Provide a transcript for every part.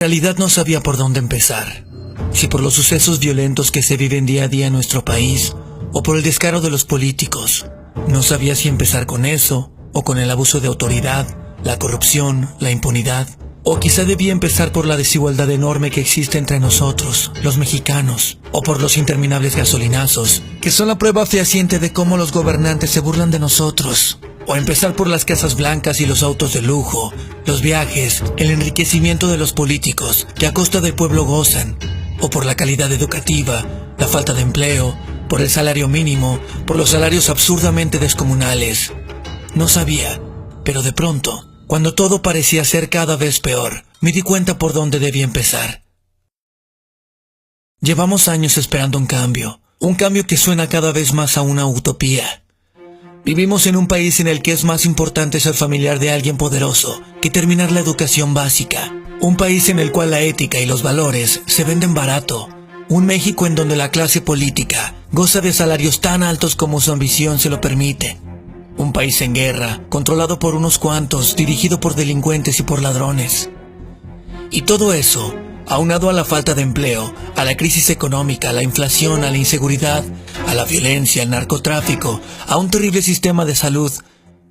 En realidad no sabía por dónde empezar. Si por los sucesos violentos que se viven día a día en nuestro país, o por el descaro de los políticos. No sabía si empezar con eso, o con el abuso de autoridad, la corrupción, la impunidad. O quizá debía empezar por la desigualdad enorme que existe entre nosotros, los mexicanos, o por los interminables gasolinazos, que son la prueba fehaciente de cómo los gobernantes se burlan de nosotros. O empezar por las casas blancas y los autos de lujo, los viajes, el enriquecimiento de los políticos, que a costa del pueblo gozan. O por la calidad educativa, la falta de empleo, por el salario mínimo, por los salarios absurdamente descomunales. No sabía, pero de pronto, cuando todo parecía ser cada vez peor, me di cuenta por dónde debía empezar. Llevamos años esperando un cambio que suena cada vez más a una utopía. Vivimos en un país en el que es más importante ser familiar de alguien poderoso que terminar la educación básica. Un país en el cual la ética y los valores se venden barato. Un México en donde la clase política goza de salarios tan altos como su ambición se lo permite. Un país en guerra, controlado por unos cuantos, dirigido por delincuentes y por ladrones. Y todo eso, aunado a la falta de empleo, a la crisis económica, a la inflación, a la inseguridad, a la violencia, al narcotráfico, a un terrible sistema de salud,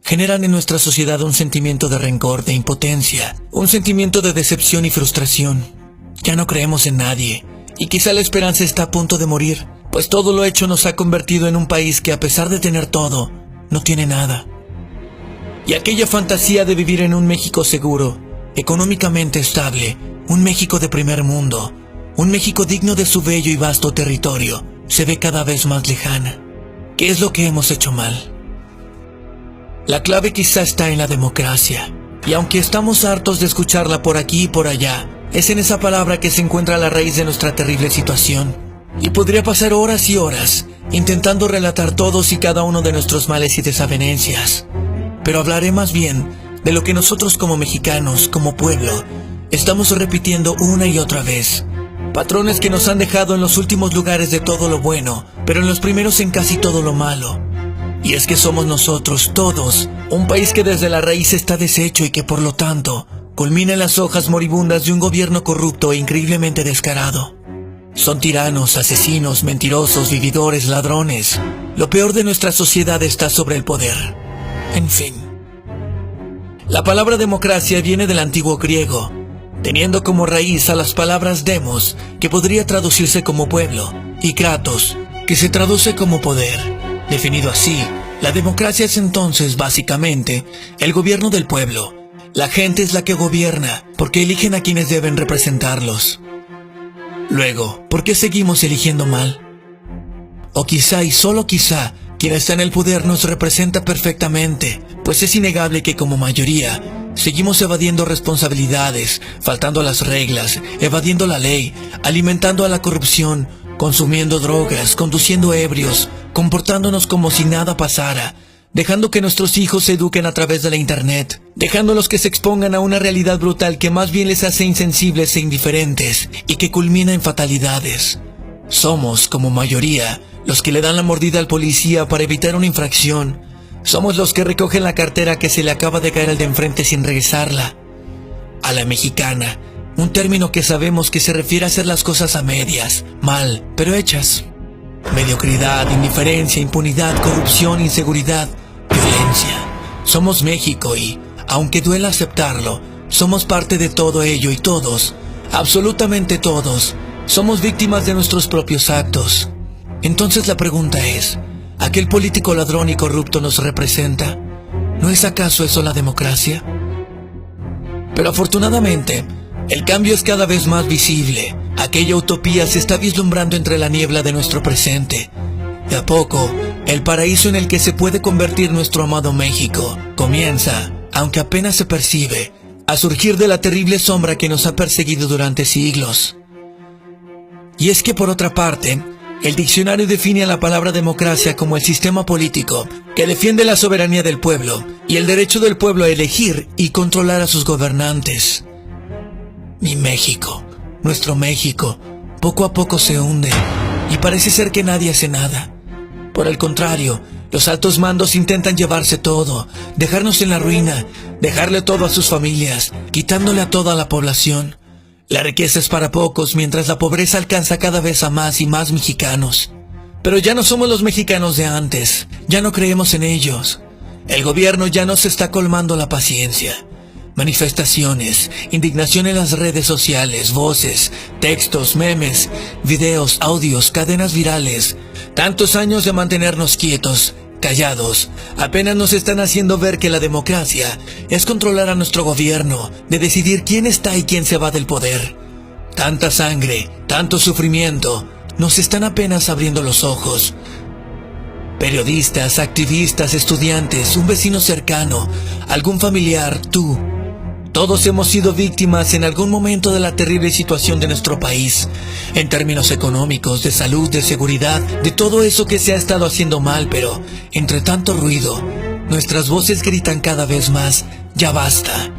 generan en nuestra sociedad un sentimiento de rencor, de impotencia, un sentimiento de decepción y frustración. Ya no creemos en nadie, y quizá la esperanza está a punto de morir, pues todo lo hecho nos ha convertido en un país que, a pesar de tener todo, no tiene nada. Y aquella fantasía de vivir en un México seguro, económicamente estable, un México de primer mundo, un México digno de su bello y vasto territorio, se ve cada vez más lejana. ¿Qué es lo que hemos hecho mal? La clave quizá está en la democracia, y aunque estamos hartos de escucharla por aquí y por allá, es en esa palabra que se encuentra la raíz de nuestra terrible situación. Y podría pasar horas y horas intentando relatar todos y cada uno de nuestros males y desavenencias, pero hablaré más bien de lo que nosotros como mexicanos, como pueblo, estamos repitiendo una y otra vez. Patrones que nos han dejado en los últimos lugares de todo lo bueno, pero en los primeros en casi todo lo malo. Y es que somos nosotros, todos, un país que desde la raíz está deshecho y que por lo tanto culmina en las hojas moribundas de un gobierno corrupto e increíblemente descarado. Son tiranos, asesinos, mentirosos, vividores, ladrones. Lo peor de nuestra sociedad está sobre el poder. En fin. La palabra democracia viene del antiguo griego, teniendo como raíz a las palabras demos, que podría traducirse como pueblo, y kratos, que se traduce como poder. Definido así, la democracia es entonces, básicamente, el gobierno del pueblo. La gente es la que gobierna, porque eligen a quienes deben representarlos. Luego, ¿por qué seguimos eligiendo mal? O quizá, y solo quizá, quien está en el poder nos representa perfectamente, pues es innegable que como mayoría, seguimos evadiendo responsabilidades, faltando a las reglas, evadiendo la ley, alimentando a la corrupción, consumiendo drogas, conduciendo ebrios, comportándonos como si nada pasara, dejando que nuestros hijos se eduquen a través de la internet, dejándolos que se expongan a una realidad brutal que más bien les hace insensibles e indiferentes y que culmina en fatalidades. Somos, como mayoría, los que le dan la mordida al policía para evitar una infracción. Somos los que recogen la cartera que se le acaba de caer al de enfrente sin regresarla. A la mexicana, un término que sabemos que se refiere a hacer las cosas a medias, mal, pero hechas. Mediocridad, indiferencia, impunidad, corrupción, inseguridad, violencia. Somos México y, aunque duela aceptarlo, somos parte de todo ello y todos, absolutamente todos, somos víctimas de nuestros propios actos. Entonces la pregunta es, ¿aquel político ladrón y corrupto nos representa? ¿No es acaso eso la democracia? Pero afortunadamente, el cambio es cada vez más visible. Aquella utopía se está vislumbrando entre la niebla de nuestro presente. De a poco, el paraíso en el que se puede convertir nuestro amado México comienza, aunque apenas se percibe, a surgir de la terrible sombra que nos ha perseguido durante siglos. Y es que por otra parte, el diccionario define a la palabra democracia como el sistema político que defiende la soberanía del pueblo y el derecho del pueblo a elegir y controlar a sus gobernantes. Mi México, nuestro México, poco a poco se hunde y parece ser que nadie hace nada. Por el contrario, los altos mandos intentan llevarse todo, dejarnos en la ruina, dejarle todo a sus familias, quitándole a toda la población. La riqueza es para pocos, mientras la pobreza alcanza cada vez a más y más mexicanos. Pero ya no somos los mexicanos de antes, ya no creemos en ellos. El gobierno ya nos está colmando la paciencia. Manifestaciones, indignación en las redes sociales, voces, textos, memes, videos, audios, cadenas virales. Tantos años de mantenernos quietos, callados, apenas nos están haciendo ver que la democracia es controlar a nuestro gobierno, de decidir quién está y quién se va del poder. Tanta sangre, tanto sufrimiento, nos están apenas abriendo los ojos. Periodistas, activistas, estudiantes, un vecino cercano, algún familiar, tú. Todos hemos sido víctimas en algún momento de la terrible situación de nuestro país, en términos económicos, de salud, de seguridad, de todo eso que se ha estado haciendo mal, pero entre tanto ruido, nuestras voces gritan cada vez más, ya basta.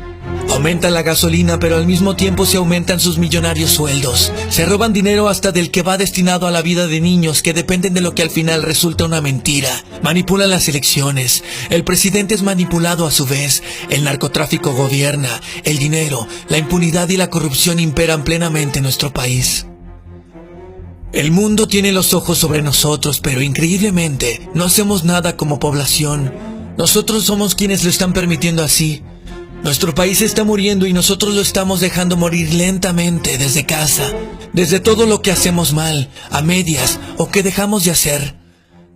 Aumenta la gasolina, pero al mismo tiempo se aumentan sus millonarios sueldos. Se roban dinero hasta del que va destinado a la vida de niños que dependen de lo que al final resulta una mentira. Manipulan las elecciones. El presidente es manipulado a su vez. El narcotráfico gobierna. El dinero, la impunidad y la corrupción imperan plenamente en nuestro país. El mundo tiene los ojos sobre nosotros, pero increíblemente no hacemos nada como población. Nosotros somos quienes lo están permitiendo así. Nuestro país está muriendo y nosotros lo estamos dejando morir lentamente desde casa, desde todo lo que hacemos mal, a medias o que dejamos de hacer.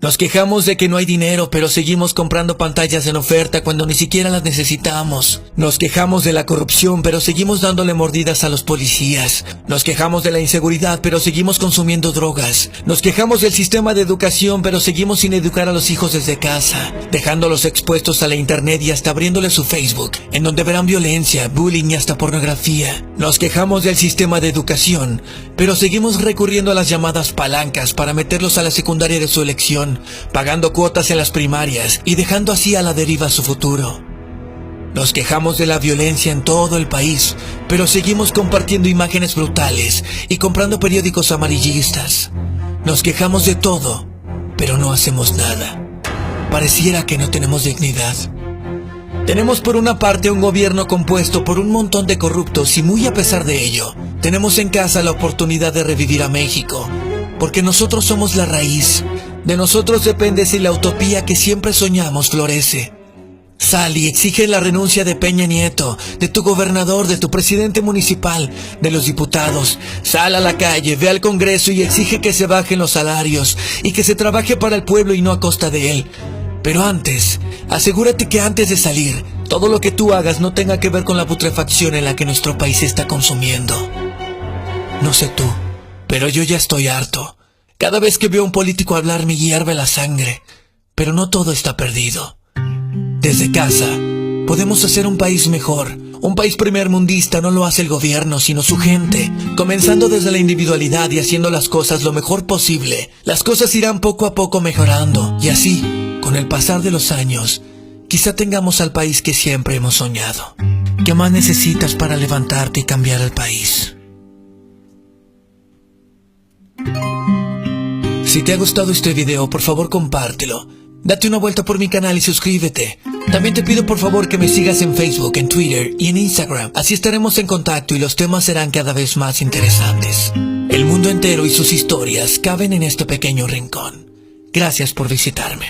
Nos quejamos de que no hay dinero, pero seguimos comprando pantallas en oferta cuando ni siquiera las necesitamos. Nos quejamos de la corrupción, pero seguimos dándole mordidas a los policías. Nos quejamos de la inseguridad, pero seguimos consumiendo drogas. Nos quejamos del sistema de educación, pero seguimos sin educar a los hijos desde casa, dejándolos expuestos a la internet y hasta abriéndoles su Facebook, en donde verán violencia, bullying y hasta pornografía. Nos quejamos del sistema de educación, pero seguimos recurriendo a las llamadas palancas para meterlos a la secundaria de su elección, pagando cuotas en las primarias y dejando así a la deriva su futuro. Nos quejamos de la violencia en todo el país, pero seguimos compartiendo imágenes brutales y comprando periódicos amarillistas. Nos quejamos de todo, pero no hacemos nada. Pareciera que no tenemos dignidad. Tenemos por una parte un gobierno compuesto por un montón de corruptos y muy a pesar de ello, tenemos en casa la oportunidad de revivir a México, porque nosotros somos la raíz. De nosotros depende si la utopía que siempre soñamos florece. Sal y exige la renuncia de Peña Nieto, de tu gobernador, de tu presidente municipal, de los diputados. Sal a la calle, ve al Congreso y exige que se bajen los salarios y que se trabaje para el pueblo y no a costa de él. Pero antes, asegúrate que antes de salir, todo lo que tú hagas no tenga que ver con la putrefacción en la que nuestro país se está consumiendo. No sé tú, pero yo ya estoy harto. Cada vez que veo a un político hablar me hierve la sangre, pero no todo está perdido. Desde casa, podemos hacer un país mejor. Un país primermundista no lo hace el gobierno, sino su gente. Comenzando desde la individualidad y haciendo las cosas lo mejor posible, las cosas irán poco a poco mejorando. Y así, con el pasar de los años, quizá tengamos al país que siempre hemos soñado. ¿Qué más necesitas para levantarte y cambiar el país? Si te ha gustado este video, por favor compártelo. Date una vuelta por mi canal y suscríbete. También te pido por favor que me sigas en Facebook, en Twitter y en Instagram. Así estaremos en contacto y los temas serán cada vez más interesantes. El mundo entero y sus historias caben en este pequeño rincón. Gracias por visitarme.